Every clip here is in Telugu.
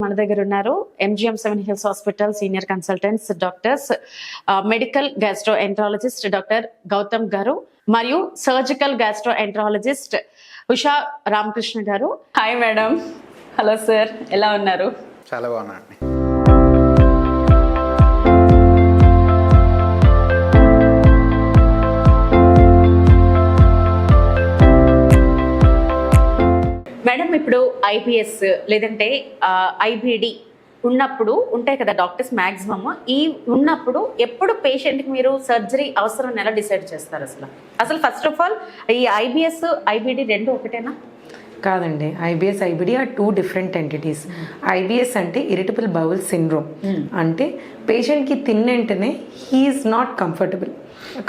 మన దగ్గర ఉన్నారు MGM 7 hills hospital senior consultants doctors medical gastroenterologist doctor Gautham garu మరియు సర్జికల్ గ్యాస్ట్రోఎంట్రాలజిస్ట్ ఉషా రామకృష్ణ గారు. Hi madam. హలో సార్, ఎలా ఉన్నారు? చాలా బాగున్నాను. మేడం, ఇప్పుడు ఐబిఎస్ లేదంటే ఐబిడి ఉన్నప్పుడు ఉంటాయి కదా డాక్టర్స్ మ్యాక్సిమమ్, ఈ ఉన్నప్పుడు ఎప్పుడు పేషెంట్కి మీరు సర్జరీ అవసరం ఎలా డిసైడ్ చేస్తారు? అసలు ఫస్ట్ ఆఫ్ ఆల్ ఈ ఐబిఎస్ ఐబిడి రెండు ఒకటేనా? కాదండి, IBS IBD are two different entities. IBS అంటే ఇరిటబుల్ బౌల్ సిండ్రోమ్. అంటే పేషెంట్కి తిన్న వెంటనే హీఈస్ నాట్ కంఫర్టబుల్,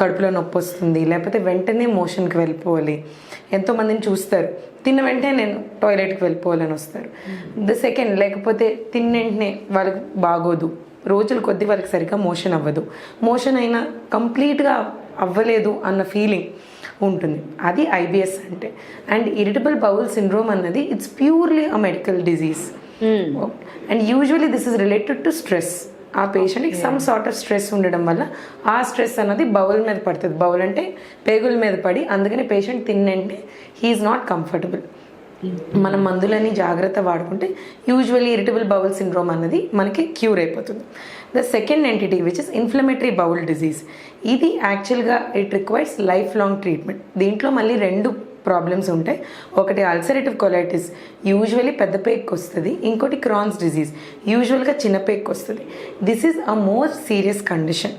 కడుపులో నొప్పి వస్తుంది, లేకపోతే వెంటనే మోషన్కి వెళ్ళిపోవాలి. ఎంతోమందిని చూస్తారు, తిన్న వెంటనే నేను టాయిలెట్కి వెళ్ళిపోవాలని వస్తారు. ద సెకండ్, లేకపోతే తిన్న వెంటనే వాళ్ళకి బాగోదు, రోజులు కొద్ది వాళ్ళకి సరిగ్గా మోషన్ అవ్వదు, మోషన్ అయినా కంప్లీట్గా అవ్వలేదు అన్న ఫీలింగ్ ఉంటుంది. అది ఐబిఎస్ అంటే. అండ్ ఇరిటబుల్ బౌల్ సిండ్రోమ్ అన్నది it's purely a medical disease. And usually this is related to stress. ఆ పేషెంట్కి సమ్ సార్ట్ ఆఫ్ స్ట్రెస్ ఉండడం వల్ల ఆ స్ట్రెస్ అన్నది బౌల్ మీద పడుతుంది. బౌల్ అంటే పేగుల మీద పడి, అందుకని పేషెంట్ తిన్నంటే హీఈస్ నాట్ కంఫర్టబుల్. మనం మందులని జాగ్రత్త వాడుకుంటే యూజువల్లీ ఇరిటబుల్ బౌల్ సిండ్రోమ్ అన్నది మనకి క్యూర్ అయిపోతుంది. The second entity which is inflammatory bowl disease. ఇది యాక్చువల్గా it requires life long treatment. దీంట్లో మళ్ళీ రెండు ప్రాబ్లమ్స్ ఉంటాయి. ఒకటి అల్సరేటివ్ కొలైటిస్, యూజువల్లీ పెద్ద పేక్కి వస్తుంది. ఇంకోటి క్రాన్స్ డిజీజ్, యూజువల్గా చిన్న పేక్కి వస్తుంది. This is a more serious condition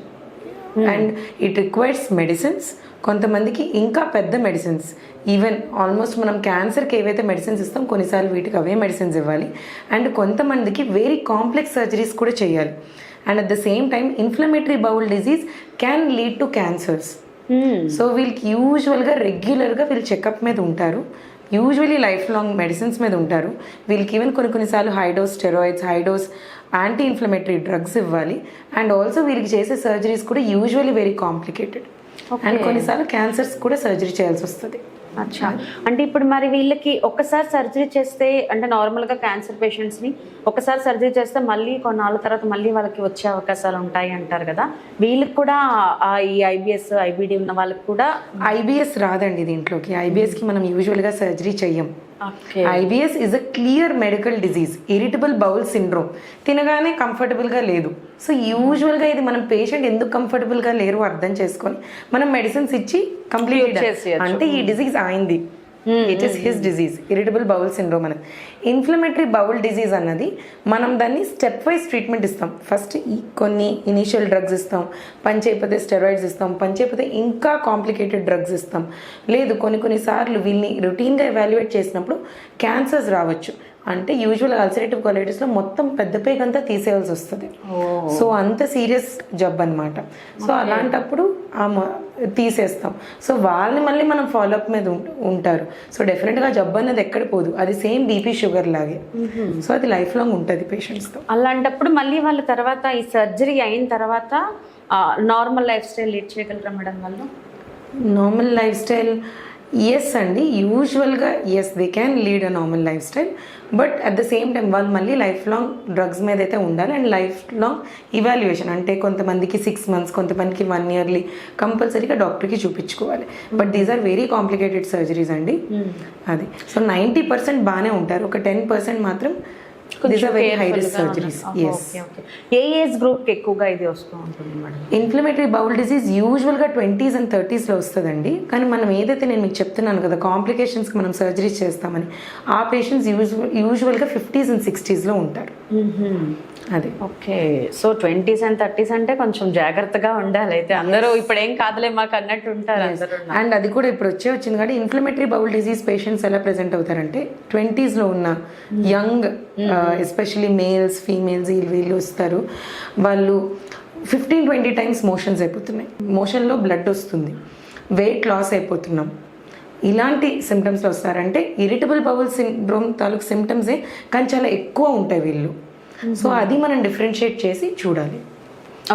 and it requires medicines. కొంతమందికి ఇంకా పెద్ద మెడిసిన్స్, ఈవెన్ ఆల్మోస్ట్ మనం క్యాన్సర్కి ఏవైతే మెడిసిన్స్ ఇస్తాం కొన్నిసార్లు వీటికి అవే మెడిసిన్స్ ఇవ్వాలి. అండ్ కొంతమందికి వెరీ కాంప్లెక్స్ సర్జరీస్ కూడా చేయాలి. And at the same time inflammatory bowl disease can lead to cancers. So వీళ్ళకి యూజువల్గా రెగ్యులర్గా వీళ్ళు చెకప్ మీద ఉంటారు, యూజువలీ లైఫ్ లాంగ్ మెడిసిన్స్ మీద ఉంటారు. వీళ్ళకి ఈవెన్ కొన్నిసార్లు high dose steroids, high dose anti inflammatory drugs ఇవ్వాలి. అండ్ ఆల్సో వీరికి చేసే సర్జరీస్ కూడా యూజువలీ వెరీ కాంప్లికేటెడ్. అండ్ కొన్నిసార్లు క్యాన్సర్స్ కూడా సర్జరీ చేయాల్సి వస్తుంది. అచ్చా, అంటే ఇప్పుడు మరి వీళ్ళకి ఒక్కసారి సర్జరీ చేస్తే, అంటే నార్మల్గా క్యాన్సర్ పేషెంట్స్ని ఒకసారి సర్జరీ చేస్తే మళ్ళీ కొన్నాళ్ళ తర్వాత మళ్ళీ వాళ్ళకి వచ్చే అవకాశాలు ఉంటాయి అంటారు కదా, వీళ్ళకి కూడా ఈ ఐబిఎస్ ఐబిడి ఉన్న వాళ్ళకి కూడా? ఐబిఎస్ రాదండి దీంట్లోకి. ఐబిఎస్కి మనం యూజువల్గా సర్జరీ చెయ్యం. IBS is a clear medical disease, irritable bowel syndrome. తినగానే కంఫర్టబుల్గా లేదు. సో యూజువల్గా ఇది మనం పేషెంట్ ఎందుకు కంఫర్టబుల్గా లేరు అర్థం చేసుకొని మనం మెడిసిన్స్ ఇచ్చి కంప్లీట్ అంటే ఈ డిజీజ్ అయింది, it is his disease, irritable bowel syndrome అనేది. ఇన్ఫ్లమేటరీ బౌల్ డిజీజ్ అన్నది మనం దాన్ని స్టెప్ వైజ్ ట్రీట్మెంట్ ఇస్తాం. ఫస్ట్ కొన్ని ఇనీషియల్ డ్రగ్స్ ఇస్తాం, పని చేయకపోతే స్టెరాయిడ్స్ ఇస్తాం, పని చేయకపోతే ఇంకా కాంప్లికేటెడ్ డ్రగ్స్ ఇస్తాం. లేదు కొన్నిసార్లు వీళ్ళని రొటీన్గా ఎవాల్యుయేట్ చేసినప్పుడు క్యాన్సర్స్ రావచ్చు. అంటే యూజువల్ అల్సరేటివ్ కొలైటిస్లో మొత్తం పెద్ద పేగంతా తీసేయాల్సి వస్తుంది. సో అంత సీరియస్ జబ్బు అనమాట. సో అలాంటప్పుడు తీసేస్తాం. సో వాళ్ళని మళ్ళీ మనం ఫాలోఅప్ మీద ఉంటారు. సో డెఫినెట్గా జబ్బు అనేది ఎక్కడ పోదు, అది సేమ్ బీపీ షుగర్ లాగే. సో అది లైఫ్ లాంగ్ ఉంటుంది పేషెంట్స్తో. అలాంటప్పుడు మళ్ళీ వాళ్ళ తర్వాత ఈ సర్జరీ అయిన తర్వాత నార్మల్ లైఫ్ స్టైల్ లీడ్ చేయగలరా మేడం వాళ్ళు? నార్మల్ లైఫ్ స్టైల్ ఎస్ అండి, యూజువల్గా yes they can lead a normal life style. But at the same time వాళ్ళు మళ్ళీ లైఫ్ లాంగ్ డ్రగ్స్ మీద అయితే ఉండాలి. అండ్ లైఫ్ లాంగ్ ఇవాల్యుయేషన్, అంటే కొంతమందికి 6 months, కొంతమందికి 1 yearly కంపల్సరీగా డాక్టర్కి చూపించుకోవాలి. But these are very complicated surgeries అండి. అది సో 90% బాగానే ఉంటారు, ఒక 10% మాత్రం these are very high risk surgeries. Yes. ఏ ఏజ్ గ్రూప్ కి ఎక్కువగా ఇది వస్తూ ఉంటుంది మేడం? ఇన్ఫ్లమేటరీ బౌల్ డిజీజ్ యూజువల్గా 20s and 30sలో వస్తుందండి. కానీ మనం ఏదైతే నేను మీకు చెప్తున్నాను కదా కాంప్లికేషన్స్కి మనం సర్జరీస్ చేస్తామని, ఆ పేషెంట్స్ యూజువల్గా 50s and 60sలో ఉంటారు. అది okay. So 20s and 30s అంటే కొంచెం జాగ్రత్తగా ఉండాలి. అయితే అందరూ ఇప్పుడు ఏం కాదులే మాకు అన్నట్టు ఉంటారు అందరూ. అండ్ అది కూడా ఇప్పుడు వచ్చింది కానీ ఇన్ఫ్లమేటరీ బౌల్ డిజీజ్ పేషెంట్స్ ఎలా ప్రెజెంట్ అవుతారంటే 20sలో ఉన్న యంగ్ ఎస్పెషలీ మేల్స్, ఫీమేల్స్ వీళ్ళు వస్తారు. వాళ్ళు 15-20 times మోషన్స్ అయిపోతున్నాయి, మోషన్లో బ్లడ్ వస్తుంది, వెయిట్ లాస్ అయిపోతున్నాం, ఇలాంటి సిమ్టమ్స్లో వస్తారంటే ఇరిటబుల్ బౌల్ సిండ్రోమ్ తాలూకు సిమ్టమ్సే కానీ చాలా ఎక్కువ ఉంటాయి వీళ్ళు. సో అది మనం డిఫరెన్షియేట్ చేసి చూడాలి.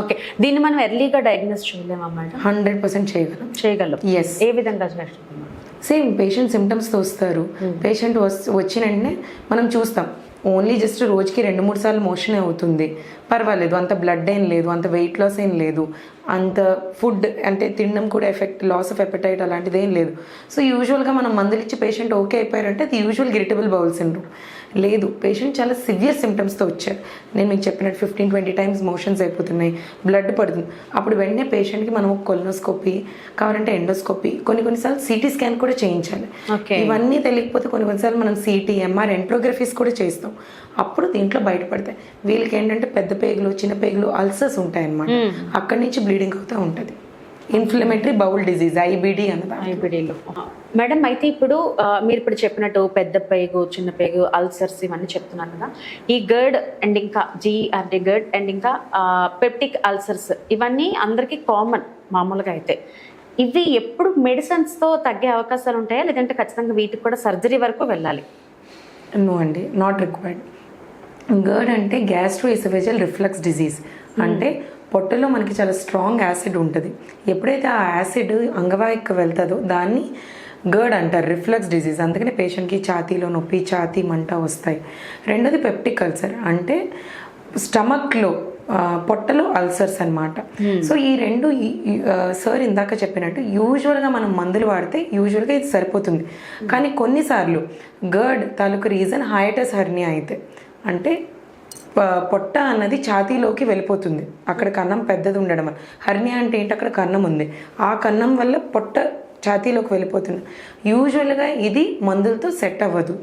ఓకే, దీన్ని మనం ఎర్లీగా డయాగ్నోస్ చేయలేమా మేడం? 100% చేయగలం. ఎస్. ఏ విధంగా చేస్తాం? సేమ్ పేషెంట్ సిమ్టమ్స్తో వస్తారు. పేషెంట్ వచ్చిన వెంటనే మనం చూస్తాం ఓన్లీ జస్ట్ రోజుకి 2-3 సార్లు మోషన్ అవుతుంది, పర్వాలేదు, అంత బ్లడ్ ఏం లేదు, అంత వెయిట్ లాస్ ఏం లేదు, అంత ఫుడ్ అంటే తినడం కూడా ఎఫెక్ట్, లాస్ ఆఫ్ ఎపటైట్ అలాంటిది ఏం లేదు. సో యూజువల్గా మనం మందులు ఇచ్చి పేషెంట్ ఓకే అయిపోయారంటే అది యూజువల్ ఇరిటబుల్ బౌల్ సిండ్రోమ్. లేదు, పేషెంట్ చాలా సివియర్ సిమ్టమ్స్తో వచ్చారు, నేను మీకు చెప్పినట్టు 15-20 టైమ్స్ మోషన్స్ అయిపోతున్నాయి, బ్లడ్ పడుతుంది, అప్పుడు వెంటనే పేషెంట్కి మనం కొలనోస్కోపీ కావాలంటే ఎండోస్కోపీ, కొన్నిసార్లు సిటీ స్కాన్ కూడా చేయించాలి. ఇవన్నీ తెలియకపోతే కొన్నిసార్లు మనం సిటీ, ఎంఆర్, ఎంట్రోగ్రఫీస్ కూడా చేస్తాం. అప్పుడు దీంట్లో బయటపడతాయి. వీళ్ళకి ఏంటంటే పెద్ద పేగులు, చిన్న పేగులు, అల్సర్స్ ఉంటాయన్నమాట, అక్కడి నుంచి బ్లీడింగ్ అవుతూ ఉంటుంది. ఇన్ఫ్లమేటరీ బౌల్ డిజీజ్, ఐబిడి అన్నది. ఐబిడిలో మేడం, అయితే ఇప్పుడు మీరు ఇప్పుడు చెప్పినట్టు పెద్ద పేగు, చిన్న పేగు, అల్సర్స్ ఇవన్నీ చెప్తున్నారు కదా. ఈ గర్డ్ అండ్ ఇంకా జిఆర్డి గర్డ్ అండ్ ఇంకా పెప్టిక్ అల్సర్స్ ఇవన్నీ అందరికీ కామన్ మామూలుగా. అయితే ఇవి ఎప్పుడు మెడిసిన్స్తో తగ్గే అవకాశాలు ఉంటాయా, లేదంటే ఖచ్చితంగా వీటికి కూడా సర్జరీ వరకు వెళ్ళాలి? నో అండి, నాట్ రిక్వైర్డ్. గర్డ్ అంటే గ్యాస్ట్రోఎసోఫేజియల్ రిఫ్లక్స్ డిజీజ్, అంటే పొట్టలో మనకి చాలా స్ట్రాంగ్ యాసిడ్ ఉంటుంది. ఎప్పుడైతే ఆ యాసిడ్ అంగవాహికి వెళ్తుందో దాన్ని గర్డ్ అంటారు, రిఫ్లక్స్ డిజీజ్. అందుకని పేషెంట్కి ఛాతీలో నొప్పి, ఛాతీ మంట వస్తాయి. రెండోది పెప్టిక్ అల్సర్, అంటే స్టమక్లో పొట్టలో అల్సర్స్ అన్నమాట. సో ఈ రెండు సార్ ఇందాక చెప్పినట్టు యూజువల్గా మనం మందులు వాడితే యూజువల్గా ఇది సరిపోతుంది. కానీ కొన్నిసార్లు గర్డ్ తాలూకు రీజన్ హైటస్ హెర్నియా అయితే, అంటే పొట్ట అన్నది ఛాతీలోకి వెళ్ళిపోతుంది, అక్కడ కన్నం పెద్దది ఉండడం వల్ల. హెర్నియా అంటే ఏంటి, అక్కడ కన్నం ఉంది, ఆ కన్నం వల్ల పొట్ట ఛాతీలోకి వెళ్ళిపోతుంది. యూజువల్గా ఇది మందులతో సెట్ అవ్వదు.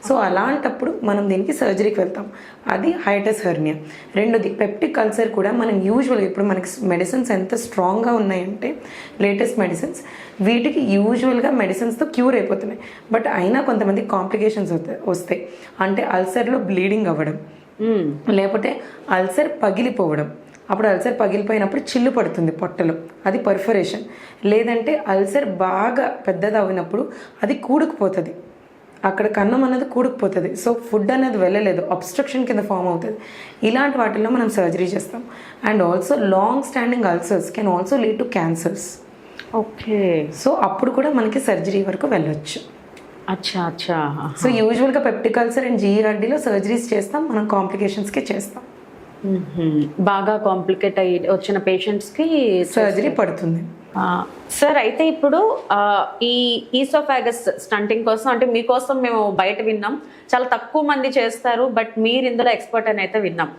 సో అలాంటప్పుడు మనం దీనికి సర్జరీకి వెళ్తాం, అది హైటస్ హెర్నియా. రెండోది పెప్టిక్ అల్సర్ కూడా మనం యూజువల్గా ఇప్పుడు మనకి మెడిసిన్స్ ఎంత స్ట్రాంగ్గా ఉన్నాయంటే లేటెస్ట్ మెడిసిన్స్, వీటికి యూజువల్గా మెడిసిన్స్తో క్యూర్ అయిపోతున్నాయి. బట్ అయినా కొంతమంది కాంప్లికేషన్స్ వస్తాయి, అంటే అల్సర్లో బ్లీడింగ్ అవ్వడం, లేకపోతే అల్సర్ పగిలిపోవడం. అప్పుడు అల్సర్ పగిలిపోయినప్పుడు చిల్లు పడుతుంది పొట్టలో, అది పర్ఫరేషన్. లేదంటే అల్సర్ బాగా పెద్దది అయినప్పుడు అది కూడుకుపోతుంది, అక్కడ కన్నం అనేది కూడుకుపోతుంది. సో ఫుడ్ అనేది వెళ్ళలేదు, అబ్స్ట్రక్షన్ కింద ఫామ్ అవుతుంది. ఇలాంటి వాటిల్లో మనం సర్జరీ చేస్తాం. And also long standing ulcers can also lead to cancers. Okay, so అప్పుడు కూడా మనకి సర్జరీ వరకు వెళ్ళొచ్చు. అచ్చా అచ్చా. సో యూజువల్గా పెప్టిక్ అల్సర్ అండ్ జిఆర్డీలో సర్జరీస్ చేస్తాం, మనం కాంప్లికేషన్స్కి చేస్తాం. బాగా కాంప్లికేట్ అయ్యి వచ్చిన పేషెంట్స్కి సర్జరీ పడుతుంది. సార్, అయితే ఇప్పుడు ఈ ఈసోఫాగస్ స్టంటింగ్ కోసం, అంటే మీకోసం మేము బయట విన్నాం, చాలా తక్కువ మంది చేస్తారు, బట్ మీరు ఇందులో ఎక్స్పర్ట్ అని అయితే విన్నాం.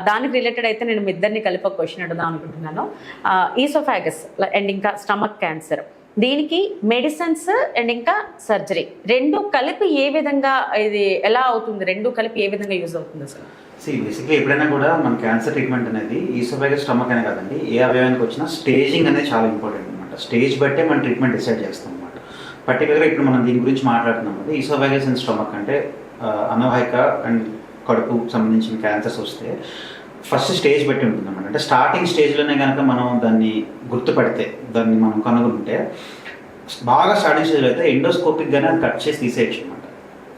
దానికి రిలేటెడ్ అయితే నేను మీ ఇద్దరిని కలిపి ఒక క్వశ్చన్ అడుగుదాం అనుకుంటున్నాను. ఈసోఫాగస్ అండ్ ఇంకా స్టమక్ క్యాన్సర్, దీనికి మెడిసిన్స్ అండ్ ఇంకా సర్జరీ రెండు కలిపి ఏ విధంగా ఇది ఎలా అవుతుంది, రెండు కలిపి ఏ విధంగా యూజ్ అవుతుంది అసలు? బేసిక్లీ ఎప్పుడైనా కూడా మన క్యాన్సర్ ట్రీట్మెంట్ అనేది ఈసోఫాగస్ స్టమక్ అనే కాదండి, ఏ అవయవానికి వచ్చినా స్టేజింగ్ అనేది చాలా ఇంపార్టెంట్ అనమాట. స్టేజ్ బట్టే మన ట్రీట్మెంట్ డిసైడ్ చేస్తాం అనమాట. పర్టికులర్గా ఇప్పుడు మనం దీని గురించి మాట్లాడుతున్నాం కదా, ఈసోఫాగస్ అండ్ స్టమక్ అంటే అనవాహిక అండ్ కడుపు సంబంధించిన క్యాన్సర్స్ వస్తే ఫస్ట్ స్టేజ్ బట్టి ఉంటుంది అనమాట. అంటే స్టార్టింగ్ స్టేజ్లోనే కనుక మనం దాన్ని గుర్తుపడితే, దాన్ని మనం కనుగొంటే, బాగా స్టార్టింగ్ స్టేజ్లో అయితే ఎండోస్కోపిక్గానే అది కట్ చేసి తీసేయచ్చు అనమాట.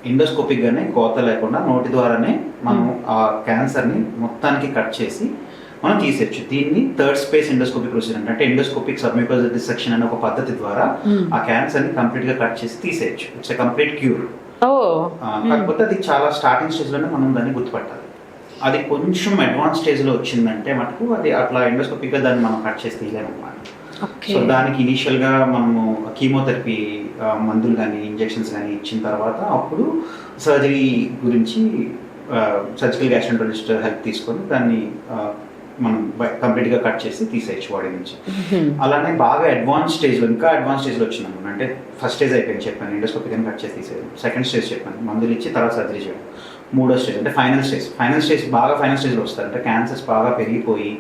ఎండోస్కోపిక్గానే కోత లేకుండా నోటి ద్వారానే మనం ఆ క్యాన్సర్ని మొత్తానికి కట్ చేసి మనం తీసేయచ్చు. దీన్ని థర్డ్ స్పేస్ ఎండోస్కోపిక్ ప్రొసీజర్ అంటే ఎండోస్కోపిక్ సబ్మ్యూకస్ డిసెక్షన్ అనే ఒక పద్ధతి ద్వారా ఆ క్యాన్సర్ని కంప్లీట్గా కట్ చేసి తీసేయచ్చు. It's a complete cure. కాకపోతే అది చాలా స్టార్టింగ్ స్టేజ్లోనే మనం దాన్ని గుర్తుపట్టాలి. అది కొంచెం అడ్వాన్స్ స్టేజ్లో వచ్చిందంటే మటుకు అది అట్లా ఎండోస్కోపిక్గా దాన్ని మనం కట్ చేసి తీయలేము అన్నమాట. సో దానికి ఇనీషియల్గా మనము కీమోథెరపీ మందులు కానీ ఇంజెక్షన్స్ కానీ ఇచ్చిన తర్వాత అప్పుడు సర్జరీ గురించి సర్జికల్ గ్యాస్ట్రోఎంటరాలజిస్ట్ హెల్ప్ తీసుకొని దాన్ని మనం కంప్లీట్గా కట్ చేసి తీసేయచ్చు బాడీ నుంచి. అలానే బాగా అడ్వాన్స్ స్టేజ్లో, ఇంకా అడ్వాన్స్ స్టేజ్లో వచ్చిందనుకోండి, అంటే ఫస్ట్ స్టేజ్ అయిపోయింది చెప్పాను, ఎండోస్కోపిక్ అని కట్ చేసి తీసేయడం. సెకండ్ స్టేజ్ చెప్పాను, మందులు ఇచ్చి తర్వాత సర్జరీ చేయడం. మూడో స్టేజ్ అంటే ఫైనల్ స్టేజ్. బాగా ఫైనల్ స్టేజ్లో వస్తారు, అంటే క్యాన్సర్స్ బాగా పెరిగిపోయి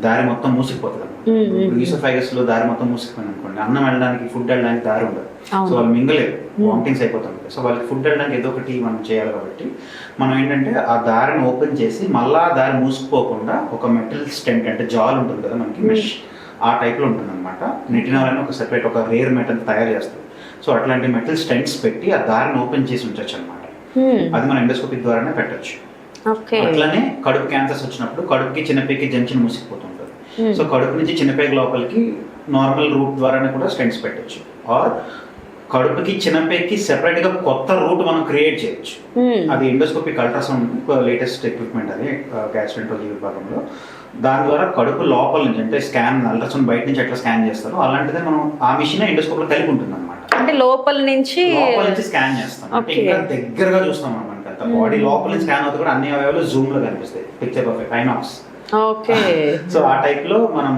దారి మొత్తం మూసిపోతుంది అన్నమాట. ఈసోఫాగస్లో దారి మొత్తం మూసిపోయింది అనుకోండి, అన్నం వెళ్ళడానికి, ఫుడ్ వెళ్ళడానికి దారి ఉండదు. సో వాళ్ళు మింగలేరు, వామిటింగ్స్ అయిపోతుంది. సో వాళ్ళకి ఫుడ్ వెళ్ళడానికి ఏదో ఒకటి మనం చేయాలి. కాబట్టి మనం ఏంటంటే ఆ దారిని ఓపెన్ చేసి మళ్ళా దారి మూసుకుపోకుండా ఒక మెటల్ స్టెంట్, అంటే జాల్ ఉంటుంది కదా మనకి, మెష్ ఆ టైప్లో ఉంటుంది అనమాట. నిటినాల్ అని ఒక సెపరేట్ ఒక రేర్ మెటల్ తయారు చేస్తారు. సో అట్లాంటి మెటల్ స్టెంట్స్ పెట్టి ఆ దారిని ఓపెన్ చేసి ఉంచవచ్చు అనమాట. అది మన ఎండోస్కోపిక్ ద్వారానే పెట్టచ్చు. అట్లానే కడుపు క్యాన్సర్స్ వచ్చినప్పుడు కడుపుకి చిన్నపేకి జంక్షన్ మూసిపోతుంటుంది. సో కడుపు నుంచి చిన్నపేక లోపలికి నార్మల్ రూట్ ద్వారానే కూడా స్టెంట్స్ పెట్టచ్చు. ఆర్ కడుపుకి చిన్నపేకి సెపరేట్ గా కొత్త రూట్ మనం క్రియేట్ చేయొచ్చు. అది ఎండోస్కోపిక్ అల్ట్రాసౌండ్ లేటెస్ట్ ఎక్విప్మెంట్, అది గ్యాస్ట్రెంట్రాలజీ విభాగంలో. దాని ద్వారా కడుపు లోపల నుంచి అంటే స్కాన్ అల్ట్రాసౌండ్ బయట నుంచి ఎట్లా స్కాన్ చేస్తారో అలాంటిదే మనం ఆ మిషన్ ఎండోస్కోప్ లో కలిపి ఉంటుంది అనమాట. అంటే లోపల నుంచి స్కాన్ చేస్తాం, అంటే ఇంకా దగ్గరగా చూస్తాం అనమాట. బాడీ లోపల నుంచి స్కాన్ అవుతుంది కూడా, అన్ని అవయవాలు జూమ్ లో కనిపిస్తాయి, picture perfect INOX. Okay. So ఆ టైప్ లో మనం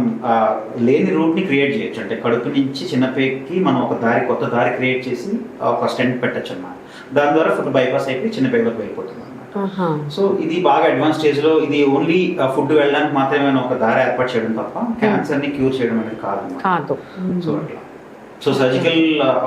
లేని రూట్ ని క్రియేట్ చేయొచ్చు. అంటే కడుపు నుంచి చిన్నపేకి మనం ఒక కొత్త దారి క్రియేట్ చేసి ఒక స్టెంట్ పెట్టచ్చు అన్నమాట. దాని ద్వారా ఫుడ్ బైపాస్ అయిపోయి చిన్నపేగులకు వెళ్ళిపోతుంది అన్నమాట. సో ఇది బాగా అడ్వాన్స్ స్టేజ్ లో, ఇది ఓన్లీ ఫుడ్ వెళ్ళడానికి మాత్రమే ఒక దారి ఏర్పాటు చేయడం తప్ప క్యాన్సర్ ని క్యూర్ చేయడం అనేది కాదు. సో అట్లా సర్జికల్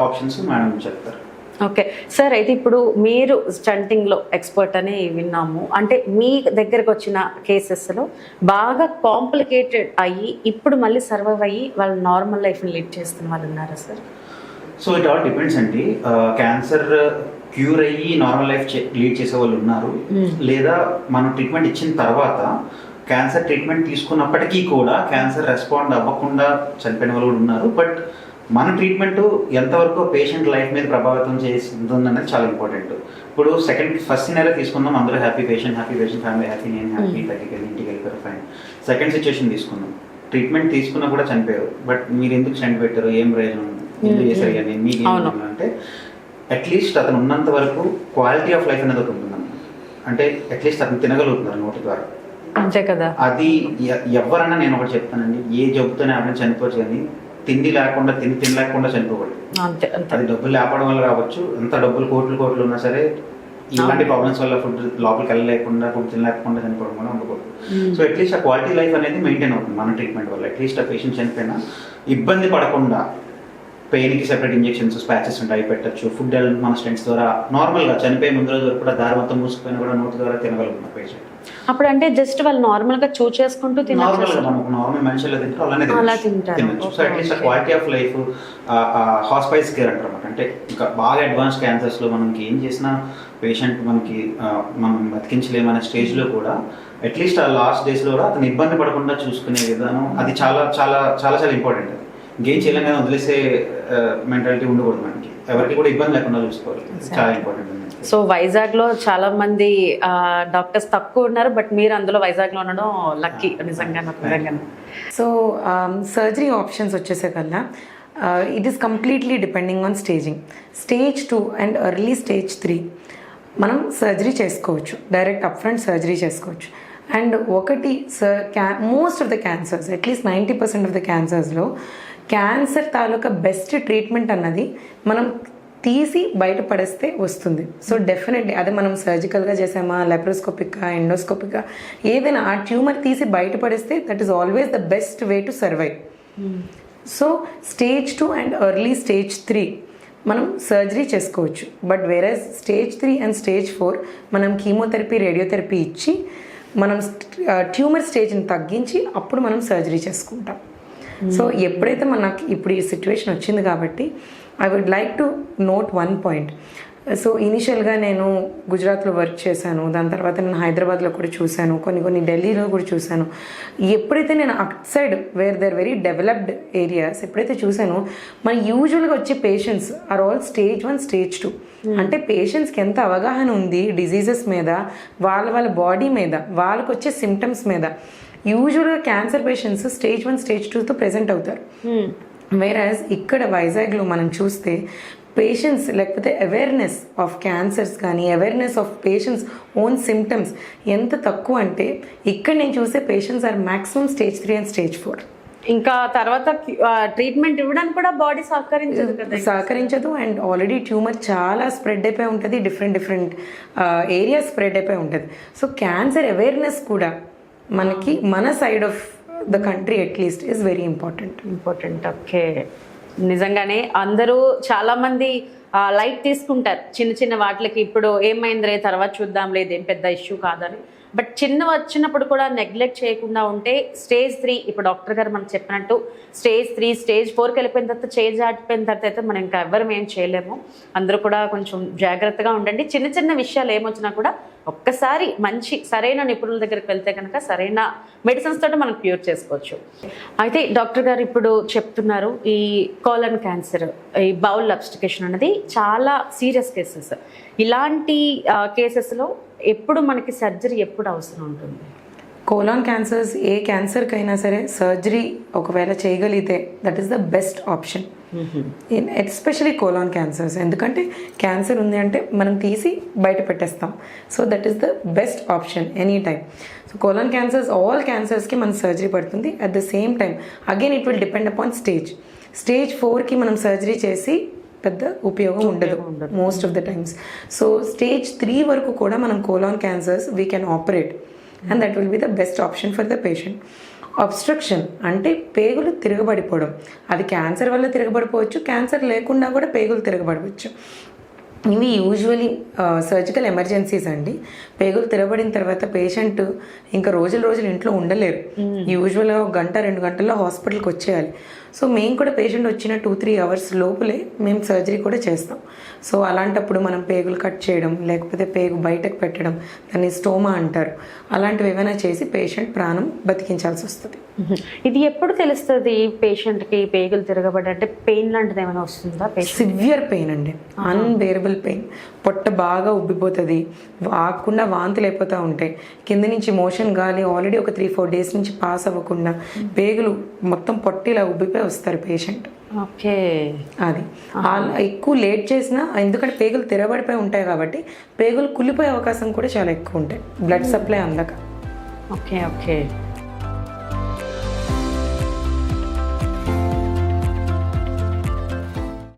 ఆప్షన్స్ మేడం చెప్తారు. ఓకే సార్, అయితే ఇప్పుడు మీరు స్టంటింగ్లో ఎక్స్పర్ట్ అని విన్నాము. అంటే మీ దగ్గరకు వచ్చిన కేసెస్లో బాగా కాంప్లికేటెడ్ అయ్యి ఇప్పుడు మళ్ళీ సర్వైవ్ అయ్యి వాళ్ళు నార్మల్ లైఫ్ని లీడ్ చేస్తున్న వాళ్ళు ఉన్నారా sir? So it all depends అండి. క్యాన్సర్ క్యూర్ అయ్యి నార్మల్ లైఫ్ లీడ్ చేసే వాళ్ళు ఉన్నారు, లేదా మనం ట్రీట్మెంట్ ఇచ్చిన తర్వాత క్యాన్సర్ ట్రీట్మెంట్ తీసుకున్నప్పటికీ కూడా క్యాన్సర్ రెస్పాండ్ అవ్వకుండా చనిపోయిన వాళ్ళు కూడా ఉన్నారు. బట్ మన ట్రీట్మెంట్ ఎంతవరకు పేషెంట్ లైఫ్ మీద ప్రభావితం చేస్తుంది అనేది చాలా ఇంపార్టెంట్. ఇప్పుడు ఫస్ట్ సినారియో తీసుకుందాం, అందరూ హ్యాపీ, పేషెంట్ ఫ్యామిలీ హ్యాపీ, నేను హ్యాపీ, ఇంటికి వెళ్ళిపోయారు, ఫైన్. సెకండ్ సిచ్యువేషన్ తీసుకుందాం, ట్రీట్మెంట్ తీసుకున్నా కూడా చనిపోయారు, బట్ మీరు ఎందుకు స్టెంట్ పెట్టారు, ఏం ప్రయోజనం, ఎందుకు చేశారు అని మీకు అంటే అట్లీస్ట్ అతను ఉన్నంత వరకు క్వాలిటీ ఆఫ్ లైఫ్ అనేది ఒకటి ఉంటుందన్నమాట. అంటే అట్లీస్ట్ అతను తినగలుగుతున్నారు నోటి ద్వారా, అంతే కదా. అది ఎవరన్నా నేను ఒకటి చెప్తానండి, ఏ జబ్బుతోనే ఎవరైనా చనిపోవచ్చు, కానీ తిండి లేకుండా తినలేకుండా చనిపోకూడదు. అది డబ్బులు లేపడం వల్ల కావచ్చు, ఎంత డబ్బులు కోట్లు ఉన్నా సరే ఇలాంటి ప్రాబ్లమ్స్ వల్ల ఫుడ్ లోపలికి వెళ్ళలేకుండా, ఫుడ్ తినలేకుండా చనిపోవడం కూడా ఉండకూడదు. సో అట్లీస్ట్ ఆ క్వాలిటీ లైఫ్ అనేది మెయింటైన్ అవుతుంది మన ట్రీట్మెంట్ వల్ల. అట్లీస్ట్ ఆ పేషెంట్ చనిపోయినా ఇబ్బంది పడకుండా పెయిన్కి సెపరేట్ ఇంజెక్షన్స్, స్పాచెస్ ఉంటాయి, పెట్టచ్చు. ఫుడ్ మన స్టెంట్స్ ద్వారా నార్మల్గా చనిపోయే ముందు రోజు వరకు కూడా దారి మొత్తం మూసుకుపోయినా కూడా నోటి ద్వారా తినగలుగుతున్న పేషెంట్. అప్పుడు అంటే జస్ట్ వాళ్ళు నార్మల్ గా చూస్ చేసుకుంటూ నార్మల్ మనుషులు తింటారు అలానే తినచ్చు. So at least quality of life, hospice care అంటారు అన్నమాట. అంటే ఇంకా బాగా అడ్వాన్స్ క్యాన్సర్స్ లో మనకి ఏం చేసినా పేషెంట్ మనం బతికించలేమనే స్టేజ్ లో కూడా అట్లీస్ట్ ఆ లాస్ట్ డేస్ లో కూడా అతను ఇబ్బంది పడకుండా చూసుకునే విధానం, అది చాలా చాలా చాలా చాలా ఇంపార్టెంట్. అది ఇంకేం చేయలేం కానీ వదిలేసే మెంటాలిటీ ఉండకూడదు మనకి, ఎవరికి కూడా ఇబ్బంది లేకుండా చూసుకోవాలి, చాలా ఇంపార్టెంట్. సో వైజాగ్ లో చాలా మంది డాక్టర్స్ తక్కువ ఉన్నారు, బట్ మీరు అందులో వైజాగ్ లో ఉండడం లక్కీ నిజంగా. సో సర్జరీ ఆప్షన్స్ వచ్చేసరికల్లా it is completely depending on staging. Stage 2 and early stage 3 మనం సర్జరీ చేసుకోవచ్చు, డైరెక్ట్ అప్ ఫ్రంట్ సర్జరీ చేసుకోవచ్చు. అండ్ ఒకటి మోస్ట్ ఆఫ్ ద క్యాన్సర్స్, అట్లీస్ట్ 90% ఆఫ్ ద క్యాన్సర్స్లో క్యాన్సర్ తాలూకా బెస్ట్ ట్రీట్మెంట్ అన్నది మనం తీసి బయటపడేస్తే వస్తుంది. సో డెఫినెట్లీ అదే మనం సర్జికల్గా చేసామా, లెప్రోస్కోపిక్గా, ఎండోస్కోపిక్గా, ఏదైనా ఆ ట్యూమర్ తీసి బయటపడేస్తే that is always the best way to survive. So stage 2 and early stage 3 మనం సర్జరీ చేసుకోవచ్చు. But average stage 3 and stage 4 మనం కీమోథెరపీ, రేడియోథెరపీ ఇచ్చి మనం ట్యూమర్ స్టేజ్ని తగ్గించి అప్పుడు మనం సర్జరీ చేసుకుంటాం. సో ఎప్పుడైతే మనకి ఇప్పుడు ఈ సిచ్యువేషన్ వచ్చింది కాబట్టి I would like to note one point. So ఇనిషియల్గా నేను గుజరాత్లో వర్క్ చేశాను, దాని తర్వాత నేను హైదరాబాద్లో కూడా చూశాను, కొన్ని ఢిల్లీలో కూడా చూశాను. ఎప్పుడైతే నేను outside where there very developed areas ఎప్పుడైతే చూశానో, మన యూజువల్గా వచ్చే patients are all stage 1, stage 2. అంటే పేషెంట్స్కి ఎంత అవగాహన ఉంది డిజీజెస్ మీద, వాళ్ళ బాడీ మీద, వాళ్ళకు వచ్చే సిమ్టమ్స్ మీద. యూజువల్గా క్యాన్సర్ పేషెంట్స్ స్టేజ్ 1, స్టేజ్ 2తో ప్రెజెంట్ అవుతారు. వేరాజ్ ఇక్కడ వైజాగ్లో మనం చూస్తే పేషెంట్స్ లేకపోతే అవేర్నెస్ ఆఫ్ క్యాన్సర్స్ కానీ awareness of patients own symptoms ఎంత తక్కువ అంటే ఇక్కడ నేను చూసే patients are maximum stage 3 and stage 4. ఇంకా తర్వాత ట్రీట్మెంట్ ఇవ్వడానికి కూడా బాడీ సహకరించదు. అండ్ ఆల్రెడీ ట్యూమర్ చాలా స్ప్రెడ్ అయిపోయి ఉంటుంది, డిఫరెంట్ ఏరియాస్ స్ప్రెడ్ అయిపోయి ఉంటుంది. సో క్యాన్సర్ అవేర్నెస్ కూడా మనకి మన side of the country at least is very important. Okay, నిజంగానే అందరూ చాలా మంది లైట్ తీసుకుంటారు చిన్న వాటికి. ఇప్పుడు ఏమైంది రే తర్వాత చూద్దాం, లేదు ఏం పెద్ద ఇష్యూ కాదని. బట్ చిన్న వచ్చినప్పుడు కూడా నెగ్లెక్ట్ చేయకుండా ఉంటే స్టేజ్ 3, ఇప్పుడు డాక్టర్ గారు మనకు చెప్పినట్టు స్టేజ్ 3, స్టేజ్ 4కి వెళ్ళిపోయిన తర్వాత చేంజ్ ఆడిపోయిన తర్వాత అయితే మనం ఇంకా ఎవరు ఏం చేయలేము. అందరూ కూడా కొంచెం జాగ్రత్తగా ఉండండి. చిన్న చిన్న విషయాలు ఏమొచ్చినా కూడా ఒక్కసారి మంచి సరైన నిపుణుల దగ్గరికి వెళ్తే కనుక సరైన మెడిసిన్స్ తోటి మనం క్యూర్ చేసుకోవచ్చు. అయితే డాక్టర్ గారు ఇప్పుడు చెప్తున్నారు ఈ కోలన్ క్యాన్సర్, ఈ బౌల్ అబ్స్టికేషన్ అనేది చాలా సీరియస్ కేసెస్. ఇలాంటి కేసెస్లో ఎప్పుడు మనకి సర్జరీ ఎప్పుడు అవసరం ఉంటుంది? కోలాన్ క్యాన్సర్స్ ఏ క్యాన్సర్కైనా సరే సర్జరీ ఒకవేళ చేయగలిగితే that is the best option, especially colon cancers. ఎందుకంటే క్యాన్సర్ ఉంది అంటే మనం తీసి బయట పెట్టేస్తాం. So that is the best option any time. So colon cancers, all క్యాన్సర్స్కి మన సర్జరీ పడుతుంది. At the same time again it will depend upon stage 4కి మనం సర్జరీ చేసి పెద్ద ఉపయోగం ఉండదు most of the times. So stage 3 వరకు కూడా మనం colon cancers we can operate and that will be the best option for the patient. Obstruction అంటే పేగులు తిరగబడిపోవడం, అది క్యాన్సర్ వల్ల తిరగబడిపోవచ్చు, క్యాన్సర్ లేకుండా కూడా పేగులు తిరగబడవచ్చు. ఇవి యూజువలీ సర్జికల్ ఎమర్జెన్సీస్ అండి. పేగులు తిరగబడిన తర్వాత పేషెంట్ ఇంకా రోజులు ఇంట్లో ఉండలేరు. యూజువల్గా 1-2 గంటల్లో హాస్పిటల్కి వచ్చేయాలి. సో మేము కూడా పేషెంట్ వచ్చిన 2-3 అవర్స్ లోపలే మేము సర్జరీ కూడా చేస్తాం. సో అలాంటప్పుడు మనం పేగులు కట్ చేయడం, లేకపోతే పేగు బయటకు పెట్టడం, దాన్ని స్టోమా అంటారు, అలాంటివి ఏమైనా చేసి పేషెంట్ ప్రాణం బతికించాల్సి వస్తుంది. ఇది ఎప్పుడు తెలుస్తుంది పేషెంట్కి పేగులు తిరగబడి? అంటే పెయిన్ లాంటిది ఏమైనా వస్తుందా? సివియర్ పెయిన్ అండి, అన్బేరబుల్ పెయిన్. పొట్ట బాగా ఉబ్బిపోతుంది, ఆగకుండా వాంతులు అయిపోతూ ఉంటాయి, కింద నుంచి మోషన్ గాలి ఆల్రెడీ ఒక 3-4 డేస్ నుంచి పాస్ అవ్వకుండా పేగులు మొత్తం పొట్టిలా ఉబ్బిపోయి వస్తారు పేషెంట్. ఓకే, అది ఎక్కువ లేట్ చేసినా, ఎందుకంటే పేగులు తిరగబడిపోయి ఉంటాయి కాబట్టి పేగులు కుళ్ళిపోయే అవకాశం కూడా చాలా ఎక్కువ ఉంటాయి, బ్లడ్ సప్లై అందక. ఓకే.